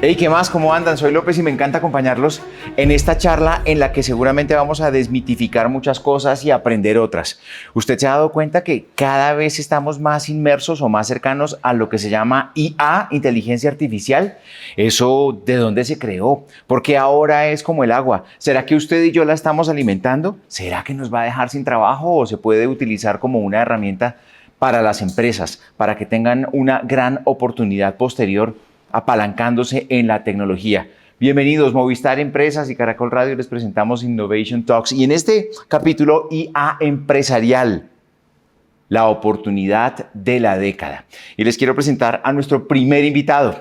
Hey, ¿qué más? ¿Cómo andan? Soy López y me encanta acompañarlos en esta charla en la que seguramente vamos a desmitificar muchas cosas y aprender otras. Usted se ha dado cuenta que cada vez estamos más inmersos o más cercanos a lo que se llama IA, inteligencia artificial. ¿Eso de dónde se creó? Porque ahora es como el agua. ¿Será que usted y yo la estamos alimentando? ¿Será que nos va a dejar sin trabajo o se puede utilizar como una herramienta para las empresas, para que tengan una gran oportunidad posterior apalancándose en la tecnología? Bienvenidos, Movistar Empresas y Caracol Radio, les presentamos Innovation Talks y en este capítulo IA empresarial, la oportunidad de la década. Y les quiero presentar a nuestro primer invitado.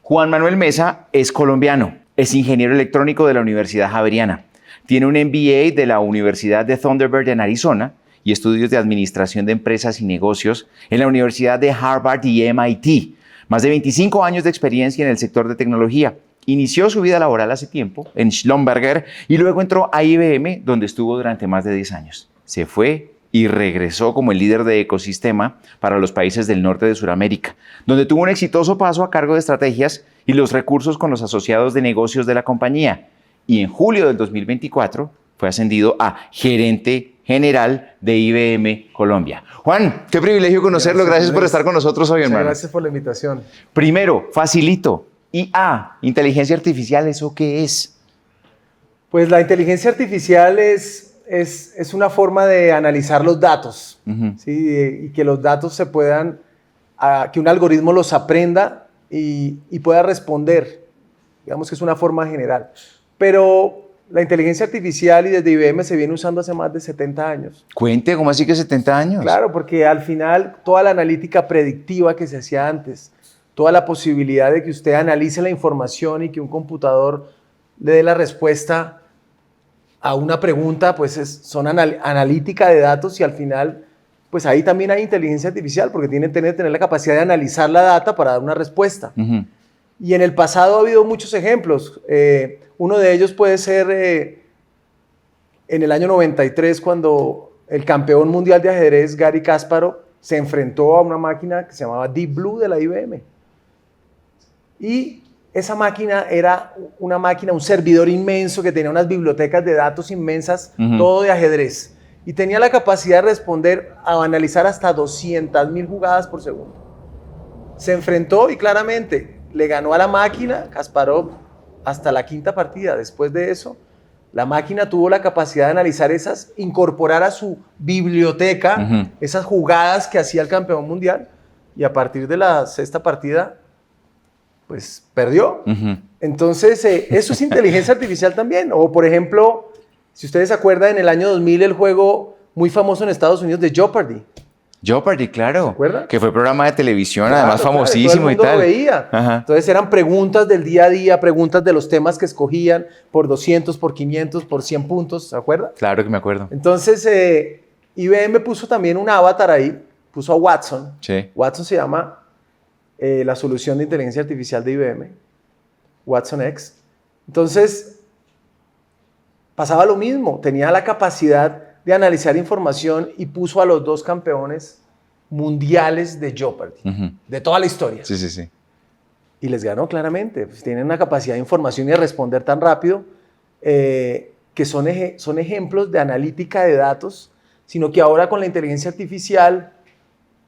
Juan Manuel Mesa es colombiano, es ingeniero electrónico de la Universidad Javeriana, tiene un MBA de la Universidad de Thunderbird en Arizona y estudios de Administración de Empresas y Negocios en la Universidad de Harvard y MIT. Más de 25 años de experiencia en el sector de tecnología. Inició su vida laboral hace tiempo en Schlumberger y luego entró a IBM, donde estuvo durante más de 10 años. Se fue y regresó como el líder de ecosistema para los países del norte de Sudamérica, donde tuvo un exitoso paso a cargo de estrategias y los recursos con los asociados de negocios de la compañía. Y en julio del 2024 fue ascendido a gerente general de IBM Colombia. Juan, qué privilegio conocerlo. Gracias por estar con nosotros hoy, hermano. Gracias por la invitación. Primero, facilito. IA, inteligencia artificial, ¿eso qué es? Pues la inteligencia artificial es una forma de analizar los datos, ¿sí? Y que los datos se puedan, que un algoritmo los aprenda y pueda responder. Digamos que es una forma general. Pero la inteligencia artificial y desde IBM se viene usando hace más de 70 años. Cuente, ¿cómo así que 70 años? Claro, porque al final toda la analítica predictiva que se hacía antes, toda la posibilidad de que usted analice la información y que un computador le dé la respuesta a una pregunta, pues son analítica de datos y al final, pues ahí también hay inteligencia artificial porque tiene que tener la capacidad de analizar la data para dar una respuesta. Y en el pasado ha habido muchos ejemplos. Uno de ellos puede ser en el año 93 cuando el campeón mundial de ajedrez Garry Kasparov se enfrentó a una máquina que se llamaba Deep Blue de la IBM. Y esa máquina era un servidor inmenso que tenía unas bibliotecas de datos inmensas, todo de ajedrez. Y tenía la capacidad de responder, a analizar hasta 200.000 jugadas por segundo. Se enfrentó y claramente le ganó a la máquina Kasparov hasta la quinta partida. Después de eso, la máquina tuvo la capacidad de analizar incorporar a su biblioteca esas jugadas que hacía el campeón mundial y a partir de la sexta partida, pues perdió. Entonces, eso es inteligencia artificial también. O por ejemplo, si ustedes se acuerdan, en el año 2000 el juego muy famoso en Estados Unidos de Jeopardy. Jeopardy, claro. ¿Se acuerdan? Que fue programa de televisión, claro, además famosísimo y tal. Todo el mundo lo veía. Entonces eran preguntas del día a día, preguntas de los temas que escogían por 200, por 500, por 100 puntos, ¿se acuerdan? Claro que me acuerdo. Entonces, IBM puso también un avatar ahí, puso a Watson. Sí. Watson se llama la solución de inteligencia artificial de IBM, Watson X. Entonces, pasaba lo mismo, tenía la capacidad de analizar información y puso a los dos campeones mundiales de Jeopardy, de toda la historia. Sí. Y les ganó claramente. Pues tienen una capacidad de información y de responder tan rápido que son ejemplos de analítica de datos, sino que ahora con la inteligencia artificial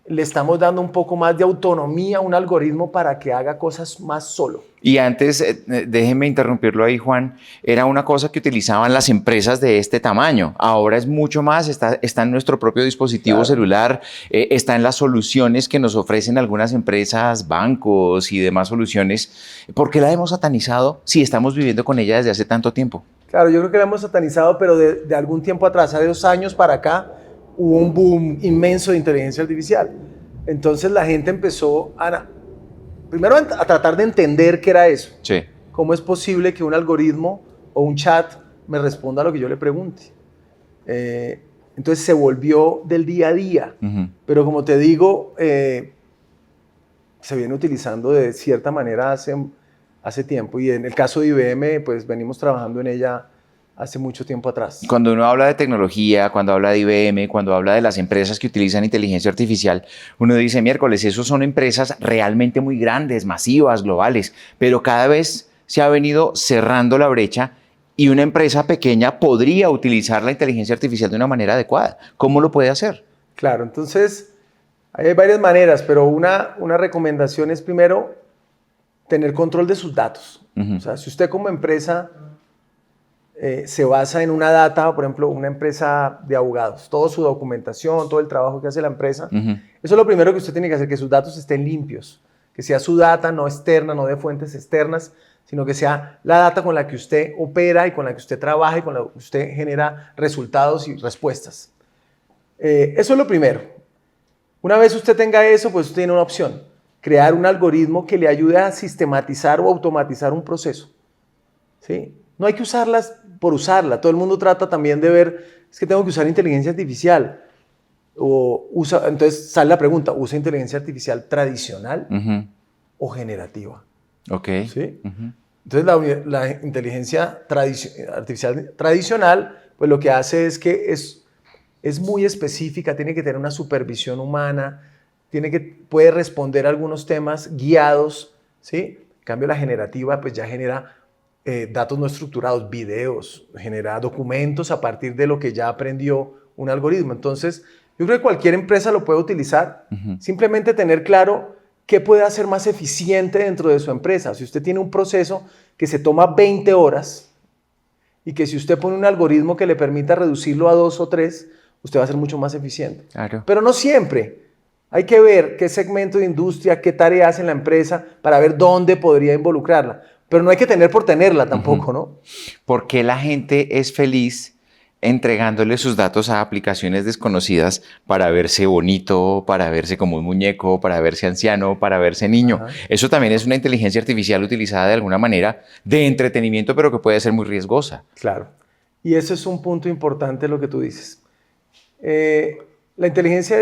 le estamos dando un poco más de autonomía a un algoritmo para que haga cosas más solo. Y antes, déjeme interrumpirlo ahí, Juan, era una cosa que utilizaban las empresas de este tamaño. Ahora es mucho más, está en nuestro propio dispositivo celular, está en las soluciones que nos ofrecen algunas empresas, bancos y demás soluciones. ¿Por qué la hemos satanizado si estamos viviendo con ella desde hace tanto tiempo? Claro, yo creo que la hemos satanizado, pero de algún tiempo atrás, hace 2 años para acá, hubo un boom inmenso de inteligencia artificial. Entonces la gente empezó primero a tratar de entender qué era eso. Sí. ¿Cómo es posible que un algoritmo o un chat me responda a lo que yo le pregunte? Entonces se volvió del día a día. Pero como te digo, se viene utilizando de cierta manera hace tiempo. Y en el caso de IBM, pues venimos trabajando en ella hace mucho tiempo atrás. Cuando uno habla de tecnología, cuando habla de IBM, cuando habla de las empresas que utilizan inteligencia artificial, uno dice, miércoles, esos son empresas realmente muy grandes, masivas, globales, pero cada vez se ha venido cerrando la brecha y una empresa pequeña podría utilizar la inteligencia artificial de una manera adecuada. ¿Cómo lo puede hacer? Claro, entonces hay varias maneras, pero una recomendación es primero tener control de sus datos. O sea, si usted como empresa se basa en una data, por ejemplo, una empresa de abogados, toda su documentación, todo el trabajo que hace la empresa, eso es lo primero que usted tiene que hacer, que sus datos estén limpios, que sea su data no externa, no de fuentes externas, sino que sea la data con la que usted opera y con la que usted trabaja y con la que usted genera resultados y respuestas. Eso es lo primero. Una vez usted tenga eso, pues usted tiene una opción, crear un algoritmo que le ayude a sistematizar o automatizar un proceso, ¿sí? No hay que usarlas por usarla. Todo el mundo trata también de ver, es que tengo que usar inteligencia artificial. Entonces sale la pregunta, ¿usa inteligencia artificial tradicional o generativa? Ok. ¿Sí? Entonces la inteligencia artificial tradicional, pues lo que hace es que es muy específica, tiene que tener una supervisión humana, puede responder a algunos temas guiados, ¿sí? En cambio la generativa pues ya genera datos no estructurados, videos, genera documentos a partir de lo que ya aprendió un algoritmo. Entonces, yo creo que cualquier empresa lo puede utilizar. Simplemente tener claro qué puede hacer más eficiente dentro de su empresa. Si usted tiene un proceso que se toma 20 horas y que si usted pone un algoritmo que le permita reducirlo a 2 o 3, usted va a ser mucho más eficiente. Claro. Pero no siempre. Hay que ver qué segmento de industria, qué tarea hace en la empresa para ver dónde podría involucrarla. Pero no hay que tener por tenerla tampoco, ¿no? ¿Por qué la gente es feliz entregándole sus datos a aplicaciones desconocidas para verse bonito, para verse como un muñeco, para verse anciano, para verse niño? Ajá. Eso también es una inteligencia artificial utilizada de alguna manera de entretenimiento, pero que puede ser muy riesgosa. Claro. Y eso es un punto importante lo que tú dices. La inteligencia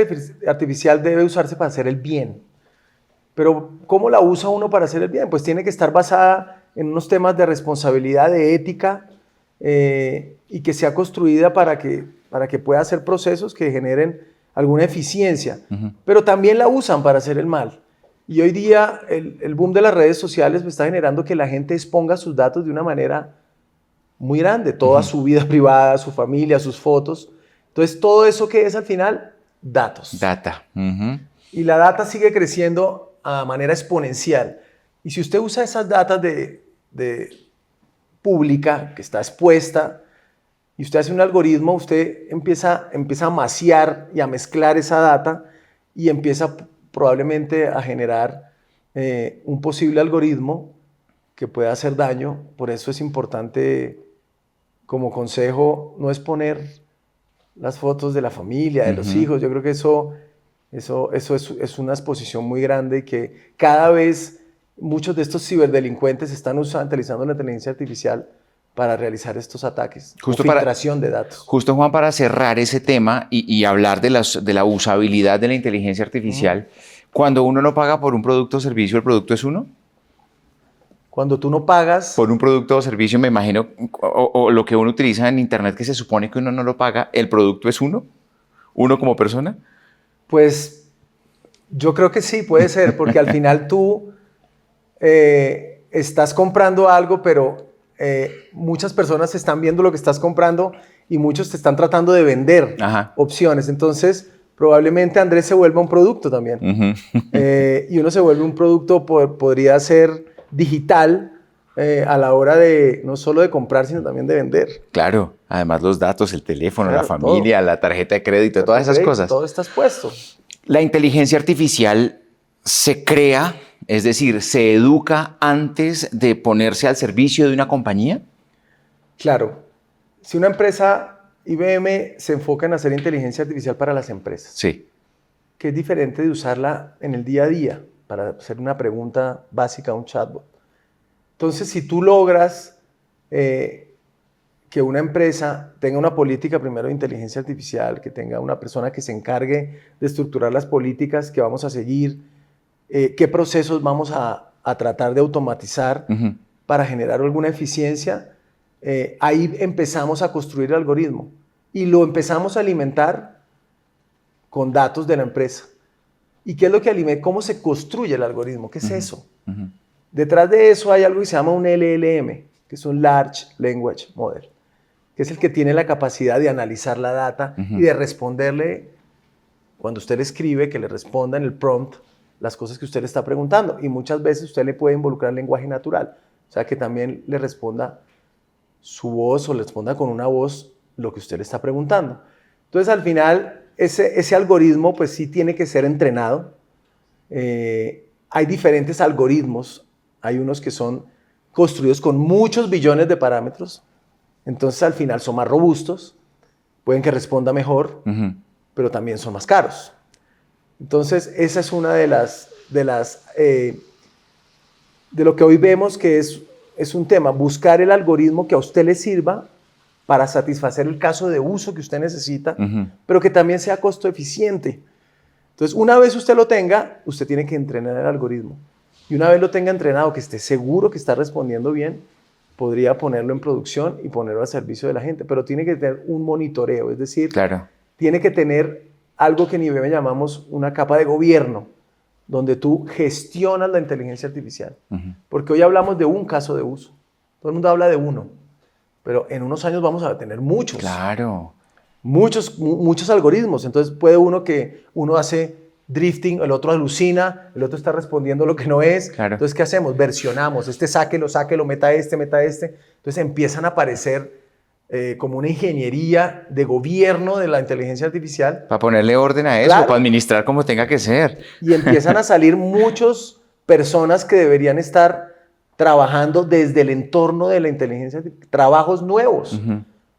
artificial debe usarse para hacer el bien. Pero ¿cómo la usa uno para hacer el bien? Pues tiene que estar basada en unos temas de responsabilidad, de ética, y que sea construida para que pueda hacer procesos que generen alguna eficiencia. Pero también la usan para hacer el mal. Y hoy día el boom de las redes sociales está generando que la gente exponga sus datos de una manera muy grande, toda su vida privada, su familia, sus fotos. Entonces, todo eso que es al final, datos. Data. Y la data sigue creciendo a manera exponencial. Y si usted usa esas datas de pública, que está expuesta, y usted hace un algoritmo, usted empieza a maciar y a mezclar esa data y empieza probablemente a generar un posible algoritmo que pueda hacer daño. Por eso es importante, como consejo, no exponer las fotos de la familia, de los hijos. Yo creo que eso es una exposición muy grande y que cada vez muchos de estos ciberdelincuentes están utilizando la inteligencia artificial para realizar estos ataques, filtración de datos. Justo, Juan, para cerrar ese tema y hablar de la usabilidad de la inteligencia artificial, cuando uno no paga por un producto o servicio, ¿el producto es uno? Cuando tú no pagas... Por un producto o servicio, me imagino, o lo que uno utiliza en Internet, que se supone que uno no lo paga, ¿el producto es uno? ¿Uno como persona? Pues yo creo que sí, puede ser, porque al final tú estás comprando algo, pero muchas personas están viendo lo que estás comprando y muchos te están tratando de vender opciones. Entonces, probablemente Andrés se vuelva un producto también. Y uno se vuelve un producto, podría ser digital, a la hora de no solo de comprar, sino también de vender. Claro, además los datos, el teléfono, Claro, la familia, todo. La tarjeta de crédito, todas esas cosas. Todo está expuesto. La inteligencia artificial se crea, es decir, se educa antes de ponerse al servicio de una compañía. Claro, si una empresa, IBM, se enfoca en hacer inteligencia artificial para las empresas, Sí. que es diferente de usarla en el día a día para hacer una pregunta básica a un chatbot. Entonces, si tú logras que una empresa tenga una política primero de inteligencia artificial, que tenga una persona que se encargue de estructurar las políticas que vamos a seguir, qué procesos vamos a tratar de automatizar para generar alguna eficiencia, ahí empezamos a construir el algoritmo y lo empezamos a alimentar con datos de la empresa. ¿Y qué es lo que alimenta? ¿Cómo se construye el algoritmo? ¿Qué es eso? Detrás de eso hay algo que se llama un LLM, que es un Large Language Model, que es el que tiene la capacidad de analizar la data y de responderle, cuando usted le escribe, que le responda en el prompt las cosas que usted le está preguntando. Y muchas veces usted le puede involucrar lenguaje natural, o sea, que también le responda su voz o le responda con una voz lo que usted le está preguntando. Entonces, al final, ese algoritmo, pues sí tiene que ser entrenado. Hay diferentes algoritmos. Hay unos que son construidos con muchos billones de parámetros. Entonces, al final, son más robustos. Pueden que responda mejor, pero también son más caros. Entonces, esa es una de lo que hoy vemos que es un tema, buscar el algoritmo que a usted le sirva para satisfacer el caso de uso que usted necesita, pero que también sea costo eficiente. Entonces, una vez usted lo tenga, usted tiene que entrenar el algoritmo. Y una vez lo tenga entrenado, que esté seguro que está respondiendo bien, podría ponerlo en producción y ponerlo al servicio de la gente. Pero tiene que tener un monitoreo, es decir, tiene que tener algo que en IBM llamamos una capa de gobierno, donde tú gestionas la inteligencia artificial. Porque hoy hablamos de un caso de uso. Todo el mundo habla de uno. Pero en unos años vamos a tener muchos. Claro. Muchos algoritmos. Entonces puede uno hace drifting, el otro alucina, el otro está respondiendo lo que no es. Claro. Entonces, ¿qué hacemos? Versionamos. Sáquelo, meta este. Entonces empiezan a aparecer como una ingeniería de gobierno de la inteligencia artificial. Para ponerle orden a eso, Claro. para administrar como tenga que ser. Y empiezan a salir muchas personas que deberían estar trabajando desde el entorno de la inteligencia artificial, trabajos nuevos,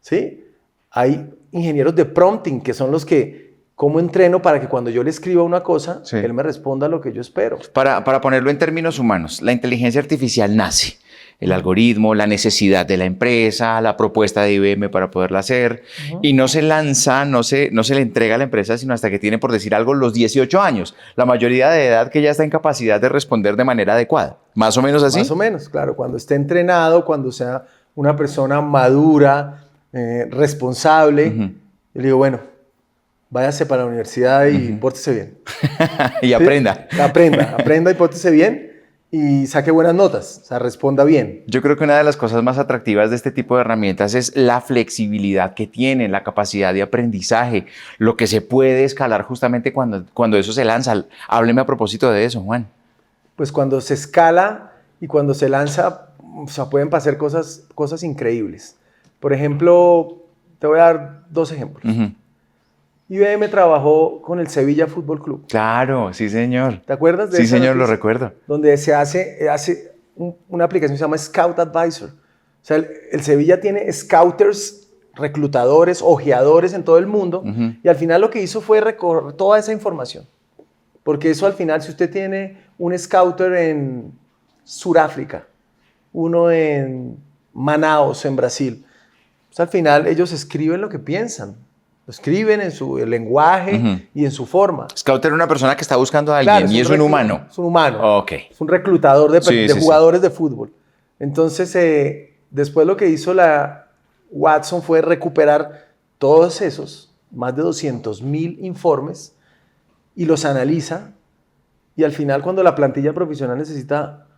¿sí? Hay ingenieros de prompting, que son los que, ¿cómo entreno para que cuando yo le escriba una cosa, él me responda lo que yo espero? Para ponerlo en términos humanos, la inteligencia artificial nace. El algoritmo, la necesidad de la empresa, la propuesta de IBM para poderla hacer, y no se lanza, no se le entrega a la empresa, sino hasta que tiene, por decir algo, los 18 años. La mayoría de edad que ya está en capacidad de responder de manera adecuada. ¿Más o menos así? Más o menos, claro. Cuando esté entrenado, cuando sea una persona madura, responsable, yo le digo, bueno, váyase para la universidad y pórtese bien. Y aprenda. ¿Sí? Aprenda y pórtese bien. Y saque buenas notas, o sea, responda bien. Yo creo que una de las cosas más atractivas de este tipo de herramientas es la flexibilidad que tienen, la capacidad de aprendizaje, lo que se puede escalar justamente cuando eso se lanza. Hábleme a propósito de eso, Juan. Pues cuando se escala y cuando se lanza, o sea, pueden pasar cosas increíbles. Por ejemplo, te voy a dar 2 ejemplos. IBM trabajó con el Sevilla Fútbol Club. Claro, sí, señor. ¿Te acuerdas de eso? Sí, señor, lo recuerdo. Donde se hace una aplicación que se llama Scout Advisor. O sea, el Sevilla tiene scouters, reclutadores, ojeadores en todo el mundo. Y al final lo que hizo fue recorrer toda esa información. Porque eso al final, si usted tiene un scouter en Sudáfrica, uno en Manaus, en Brasil, pues al final ellos escriben lo que piensan. Lo escriben en su lenguaje y en su forma. Scouter es una persona que está buscando a alguien, claro, y es un humano. Es un humano. Okay. Es un reclutador de jugadores de fútbol. Entonces, después lo que hizo la Watson fue recuperar todos esos, más de 200,000 informes, y los analiza. Y al final, cuando la plantilla profesional necesita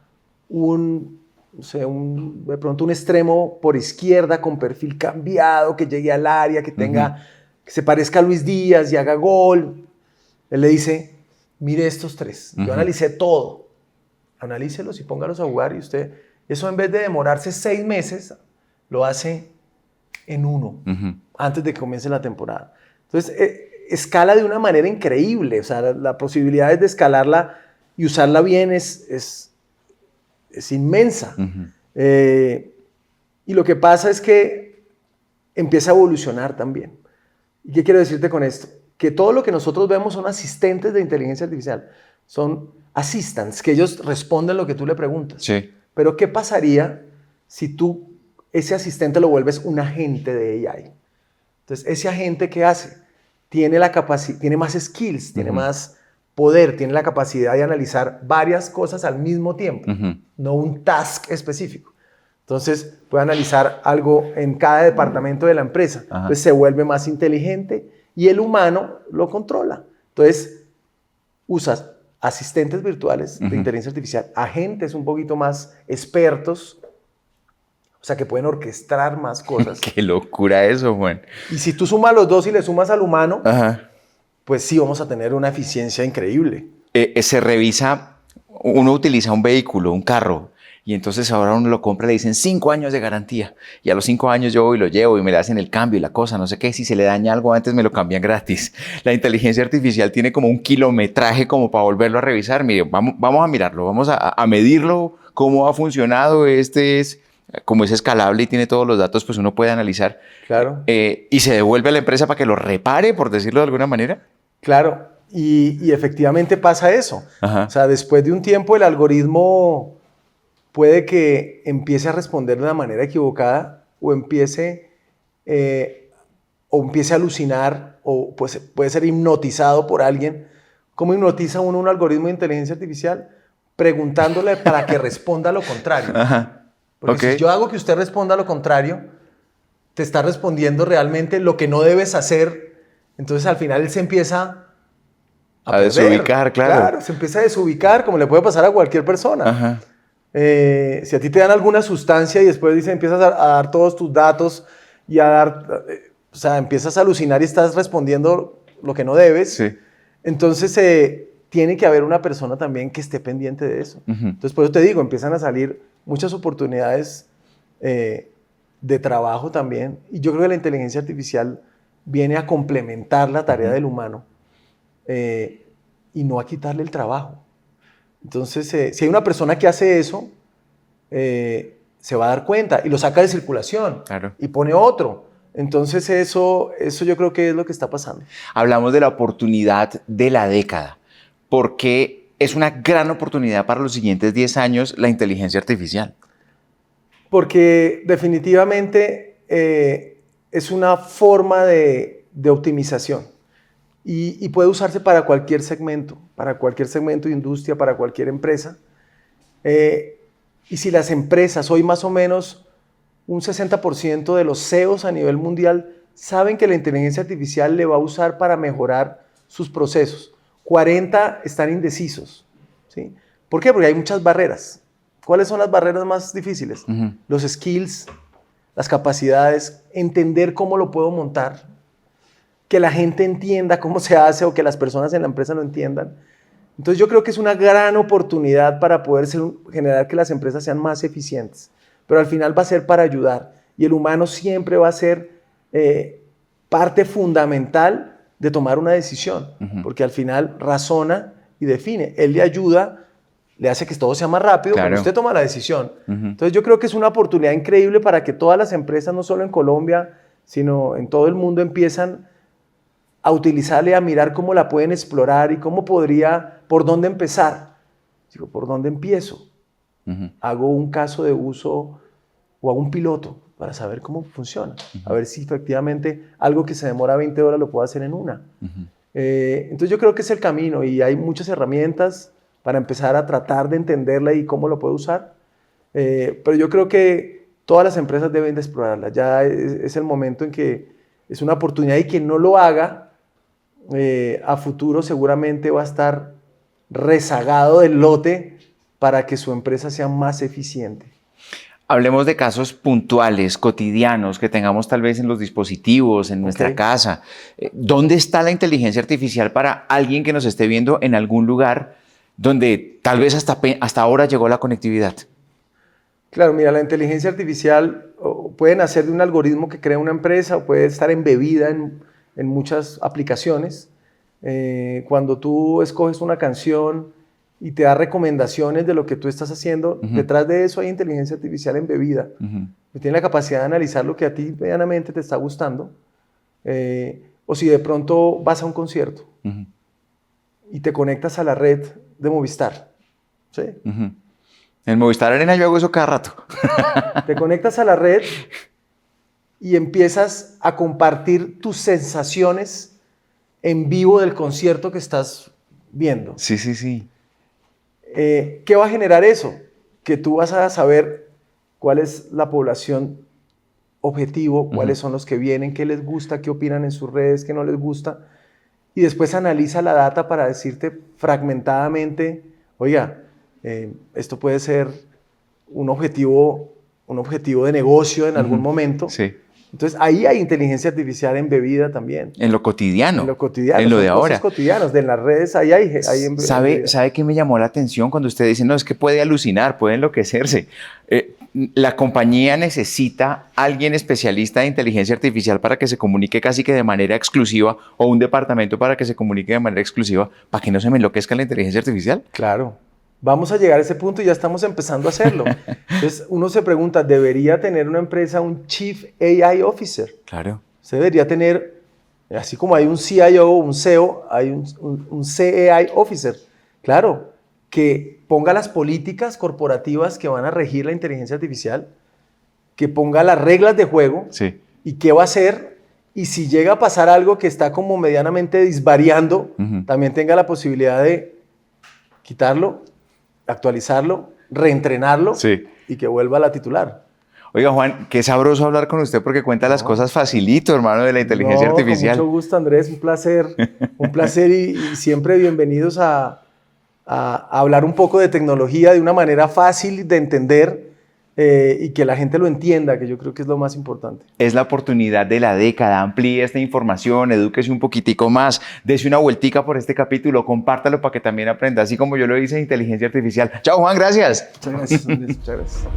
de pronto un extremo por izquierda con perfil cambiado, que llegue al área, que se parezca a Luis Díaz y haga gol. Él le dice, mire estos 3. Yo analicé todo. Analícelos y póngalos a jugar. Y usted, eso en vez de demorarse 6 meses, lo hace en 1, antes de que comience la temporada. Entonces, escala de una manera increíble. O sea, la posibilidad de escalarla y usarla bien es inmensa. Y lo que pasa es que empieza a evolucionar también. ¿Y qué quiero decirte con esto? Que todo lo que nosotros vemos son asistentes de inteligencia artificial. Son assistants, que ellos responden lo que tú le preguntas. Sí. Pero ¿qué pasaría si tú ese asistente lo vuelves un agente de AI? Entonces, ese agente, ¿qué hace? Tiene más skills, tiene más poder, tiene la capacidad de analizar varias cosas al mismo tiempo, no un task específico. Entonces puede analizar algo en cada departamento de la empresa. Ajá. Entonces se vuelve más inteligente y el humano lo controla. Entonces usas asistentes virtuales de inteligencia artificial, agentes un poquito más expertos, o sea, que pueden orquestar más cosas. Qué locura eso, Juan. Y si tú sumas los dos y le sumas al humano, Ajá. pues sí vamos a tener una eficiencia increíble. Se revisa, uno utiliza un vehículo, un carro, y entonces ahora uno lo compra y le dicen 5 años de garantía. Y a los 5 años yo voy y lo llevo y me le hacen el cambio y la cosa, no sé qué. Si se le daña algo antes me lo cambian gratis. La inteligencia artificial tiene como un kilometraje como para volverlo a revisar. Mire, vamos a mirarlo, vamos a medirlo, cómo ha funcionado. Como es escalable y tiene todos los datos, pues uno puede analizar. Claro. Y se devuelve a la empresa para que lo repare, por decirlo de alguna manera. Claro, y efectivamente pasa eso. Ajá. O sea, después de un tiempo el algoritmo puede que empiece a responder de una manera equivocada o empiece a alucinar o pues, puede ser hipnotizado por alguien. ¿Cómo hipnotiza uno un algoritmo de inteligencia artificial? Preguntándole para que responda lo contrario. Ajá. Porque si yo hago que usted responda lo contrario, te está respondiendo realmente lo que no debes hacer. Entonces al final él se empieza a desubicar, claro. Claro, se empieza a desubicar, como le puede pasar a cualquier persona. Ajá. Si a ti te dan alguna sustancia y después empiezas a dar todos tus datos y o sea, empiezas a alucinar y estás respondiendo lo que no debes, Sí. entonces tiene que haber una persona también que esté pendiente de eso. Entonces, por eso te digo, empiezan a salir muchas oportunidades de trabajo también. Y yo creo que la inteligencia artificial viene a complementar la tarea del humano y no a quitarle el trabajo. Entonces, si hay una persona que hace eso, se va a dar cuenta y lo saca de circulación. Claro. Y pone otro. Entonces, eso yo creo que es lo que está pasando. Hablamos de la oportunidad de la década, porque es una gran oportunidad para los siguientes 10 años la inteligencia artificial. Porque definitivamente es una forma de optimización y puede usarse para cualquier segmento de industria, para cualquier empresa. Y si las empresas, hoy más o menos un 60% de los CEOs a nivel mundial saben que la inteligencia artificial le va a usar para mejorar sus procesos. 40 están indecisos, ¿sí? ¿Por qué? Porque hay muchas barreras. ¿Cuáles son las barreras más difíciles? Los skills, las capacidades, entender cómo lo puedo montar, que la gente entienda cómo se hace o que las personas en la empresa lo entiendan. Entonces yo creo que es una gran oportunidad para poder generar que las empresas sean más eficientes, pero al final va a ser para ayudar y el humano siempre va a ser parte fundamental de tomar una decisión, porque al final razona y define. Él le ayuda, le hace que todo sea más rápido, Claro. pero usted toma la decisión. Entonces yo creo que es una oportunidad increíble para que todas las empresas, no solo en Colombia, sino en todo el mundo, empiezan a utilizarla y a mirar cómo la pueden explorar y por dónde empezar. Digo, ¿por dónde empiezo? Hago un caso de uso o hago un piloto para saber cómo funciona. A ver si efectivamente algo que se demora 20 horas lo puedo hacer en una. Entonces yo creo que es el camino y hay muchas herramientas para empezar a tratar de entenderla y cómo lo puedo usar. Pero yo creo que todas las empresas deben de explorarla. Ya es el momento en que es una oportunidad y quien no lo haga, a futuro seguramente va a estar rezagado del lote para que su empresa sea más eficiente. Hablemos de casos puntuales, cotidianos, que tengamos tal vez en los dispositivos, en nuestra casa. ¿Dónde está la inteligencia artificial para alguien que nos esté viendo en algún lugar donde tal vez hasta ahora llegó la conectividad? Claro, mira, la inteligencia artificial puede nacer de un algoritmo que crea una empresa o puede estar embebida en muchas aplicaciones. Cuando tú escoges una canción y te da recomendaciones de lo que tú estás haciendo, detrás de eso hay inteligencia artificial embebida. Que tiene la capacidad de analizar lo que a ti medianamente te está gustando. O si de pronto vas a un concierto y te conectas a la red de Movistar. ¿Sí? En Movistar Arena yo hago eso cada rato. Te conectas a la red y empiezas a compartir tus sensaciones en vivo del concierto que estás viendo. Sí, sí, sí. ¿Qué va a generar eso? Que tú vas a saber cuál es la población objetivo, cuáles son los que vienen, qué les gusta, qué opinan en sus redes, qué no les gusta, y después analiza la data para decirte fragmentadamente, oiga, esto puede ser un objetivo de negocio en algún momento. Sí. Entonces ahí hay inteligencia artificial embebida también. En lo cotidiano. En lo cotidiano. En lo de ahora. Cosas cotidianas, de las redes ahí hay ¿Sabe qué me llamó la atención cuando usted dice, no, es que puede alucinar, puede enloquecerse? La compañía necesita alguien especialista de inteligencia artificial para que se comunique casi que de manera exclusiva, o un departamento para que se comunique de manera exclusiva, para que no se me enloquezca la inteligencia artificial. Claro. Vamos a llegar a ese punto y ya estamos empezando a hacerlo. Entonces uno se pregunta, ¿debería tener una empresa un Chief AI Officer? Claro. Se debería tener, así como hay un CIO, un CEO, hay un CAI Officer. Claro, que ponga las políticas corporativas que van a regir la inteligencia artificial, que ponga las reglas de juego Sí. y qué va a hacer. Y si llega a pasar algo que está como medianamente disvariando, también tenga la posibilidad de quitarlo, actualizarlo, reentrenarlo y que vuelva a la titular. Oiga, Juan, qué sabroso hablar con usted porque cuenta las cosas facilito, hermano, de la inteligencia artificial. Con mucho gusto, Andrés, un placer y siempre bienvenidos a hablar un poco de tecnología de una manera fácil de entender y que la gente lo entienda, que yo creo que es lo más importante. Es la oportunidad de la década. Amplíe esta información, edúquese un poquitico más, dése una vueltica por este capítulo, compártalo para que también aprenda, así como yo lo hice de inteligencia artificial. Chao, Juan, gracias. Muchas gracias, Andrés, muchas gracias.